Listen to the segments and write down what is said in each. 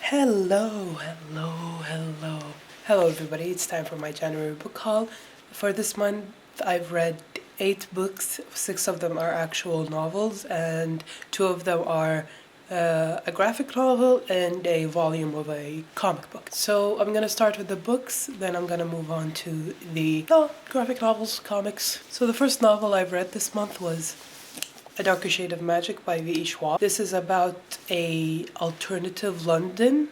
Hello everybody, it's time for my January book haul. For this month I've read 8 books, 6 of them are actual novels and 2 of them are a graphic novel and a volume of a comic book. So I'm gonna start with the books, then I'm gonna move on to the graphic novels, comics. So the first novel I've read this month was A Darker Shade of Magic by V.E. Schwab. This is about a alternative London,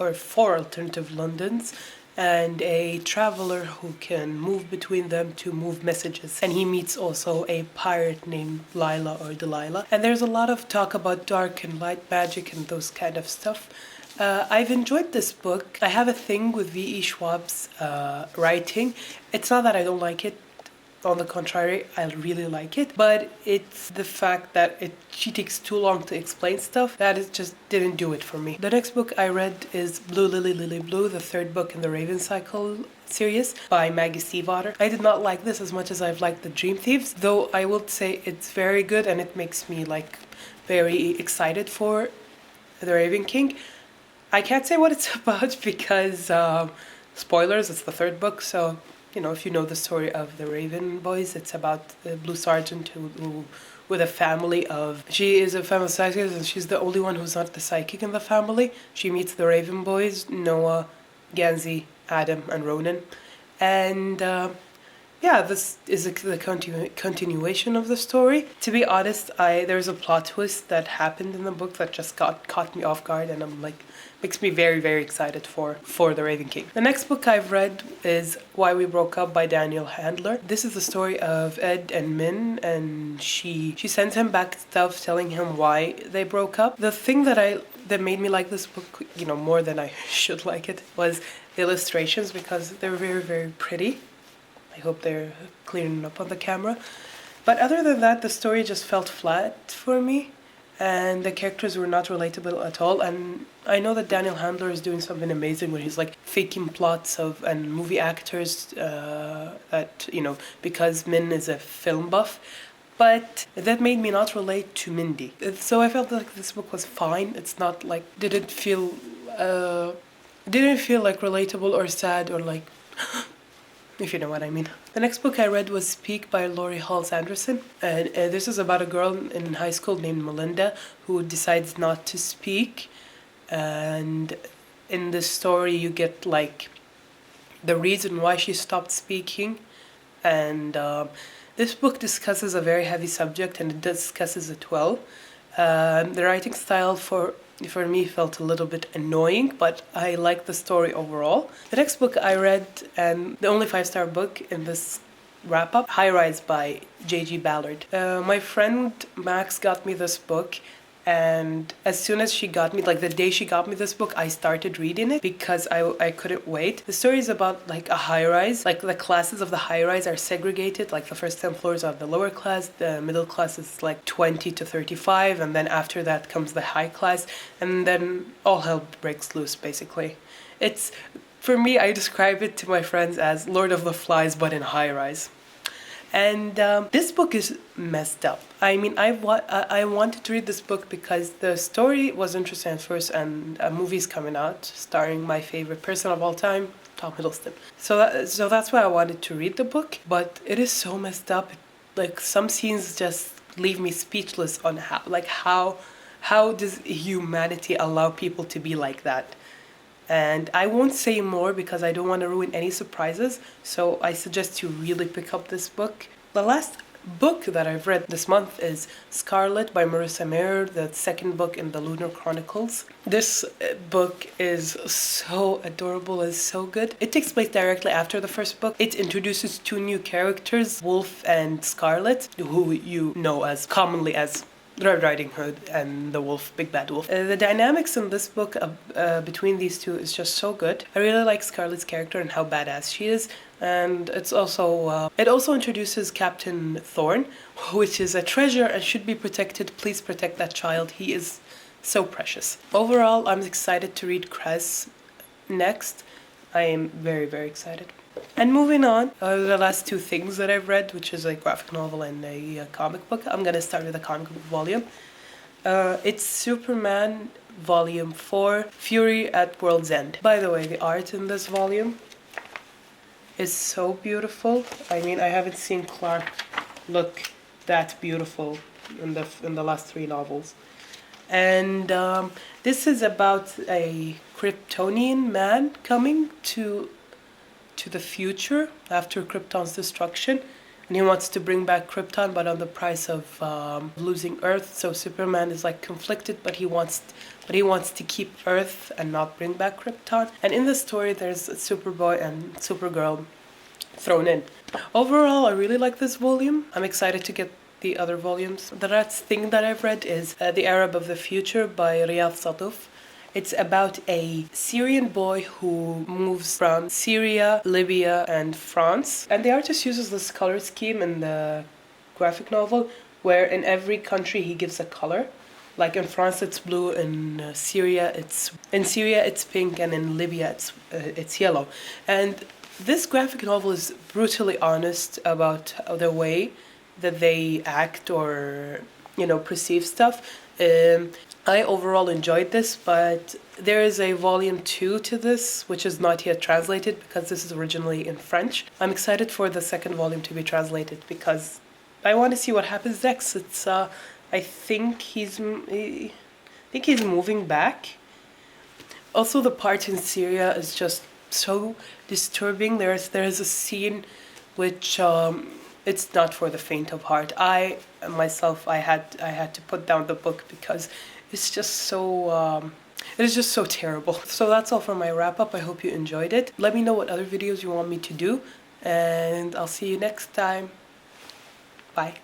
or 4 alternative Londons, and a traveler who can move between them to move messages. And he meets also a pirate named Lila or Delilah. And there's a lot of talk about dark and light magic and those kind of stuff. I've enjoyed this book. I have a thing with V.E. Schwab's writing. It's not that I don't like it. On the contrary, I really like it, but it's the fact that she takes too long to explain stuff that it just didn't do it for me. The next book I read is Blue Lily Lily Blue, the 3rd book in the Raven Cycle series by Maggie Stiefvater. I did not like this as much as I've liked The Dream Thieves, though I will say it's very good and it makes me very excited for The Raven King. I can't say what it's about because spoilers, it's the 3rd book, so if you know the story of the Raven Boys, it's about the Blue Sergeant who with a family of... She is a family psychic and she's the only one who's not the psychic in the family. She meets the Raven Boys, Noah, Gansey, Adam, and Ronan. And this is the continuation of the story. To be honest, there's a plot twist that happened in the book that just caught me off guard, and I'm makes me very, very excited for The Raven King. The next book I've read is Why We Broke Up by Daniel Handler. This is the story of Ed and Min, and she sends him back stuff telling him why they broke up. The thing that made me like this book, more than I should like it, was the illustrations, because they're very, very pretty. I hope they're clearing up on the camera. But other than that, the story just felt flat for me, and the characters were not relatable at all. And I know that Daniel Handler is doing something amazing where he's faking plots and movie actors because Min is a film buff. But that made me not relate to Mindy. So I felt like this book was fine. It's not didn't feel relatable or sad or if you know what I mean. The next book I read was Speak by Laurie Halse Anderson. And this is about a girl in high school named Melinda who decides not to speak. And in the story you get the reason why she stopped speaking. And this book discusses a very heavy subject, and it discusses it well. The writing style for me felt a little bit annoying, but I liked the story overall. The next book I read, and the only 5-star book in this wrap-up, High Rise by J.G. Ballard. My friend Max got me this book, and as soon as she got me, the day she got me this book, I started reading it because I couldn't wait. The story is about a high-rise. The classes of the high-rise are segregated. The first 10 floors are the lower class, the middle class is 20 to 35, and then after that comes the high class, and then all hell breaks loose, basically. For me, I describe it to my friends as Lord of the Flies, but in high-rise. And this book is messed up. I mean, I wanted to read this book because the story was interesting at first, and a movie's coming out starring my favorite person of all time, Tom Hiddleston. So that's why I wanted to read the book, but it is so messed up. Some scenes just leave me speechless on how does humanity allow people to be like that? And I won't say more because I don't want to ruin any surprises, so I suggest you really pick up this book. The last book that I've read this month is Scarlet by Marissa, Meyer, the 2nd book in the Lunar Chronicles. This book is so adorable and so good. It takes place directly after the 1st book. It introduces 2 new characters, Wolf and Scarlet, who you know commonly as Red Riding Hood and the wolf, Big Bad Wolf. The dynamics in this book between these two is just so good. I really like Scarlet's character and how badass she is. And it also introduces Captain Thorn, which is a treasure and should be protected. Please protect that child. He is so precious. Overall, I'm excited to read Cress next. I am very, very excited. And moving on, the last 2 things that I've read, which is a graphic novel and a comic book. I'm going to start with a comic book volume. It's Superman Volume 4, Fury at World's End. By the way, the art in this volume is so beautiful. I mean, I haven't seen Clark look that beautiful in the last 3 novels. And this is about a Kryptonian man coming to the future after Krypton's destruction, and he wants to bring back Krypton, but on the price of losing Earth. So Superman is like conflicted, but he wants to keep Earth and not bring back Krypton. And in the story, there's Superboy and Supergirl thrown in. Overall, I really like this volume. I'm excited to get the other volumes. The last thing that I've read is The Arab of the Future by Riad Sattouf. It's about a Syrian boy who moves from Syria, Libya, and France. And the artist uses this color scheme in the graphic novel, where in every country he gives a color. Like in France it's blue, in Syria it's pink, and in Libya it's yellow. And this graphic novel is brutally honest about the way that they act or, you know, perceive stuff. I overall enjoyed this, but there is a volume 2 to this, which is not yet translated because this is originally in French. I'm excited for the second volume to be translated because I want to see what happens next. It's I think he's moving back. Also, the part in Syria is just so disturbing. There's a scene which it's not for the faint of heart. I myself had to put down the book because it's just so it is just so terrible. So that's all for my wrap up. I hope you enjoyed it. Let me know what other videos you want me to do, and I'll see you next time. Bye.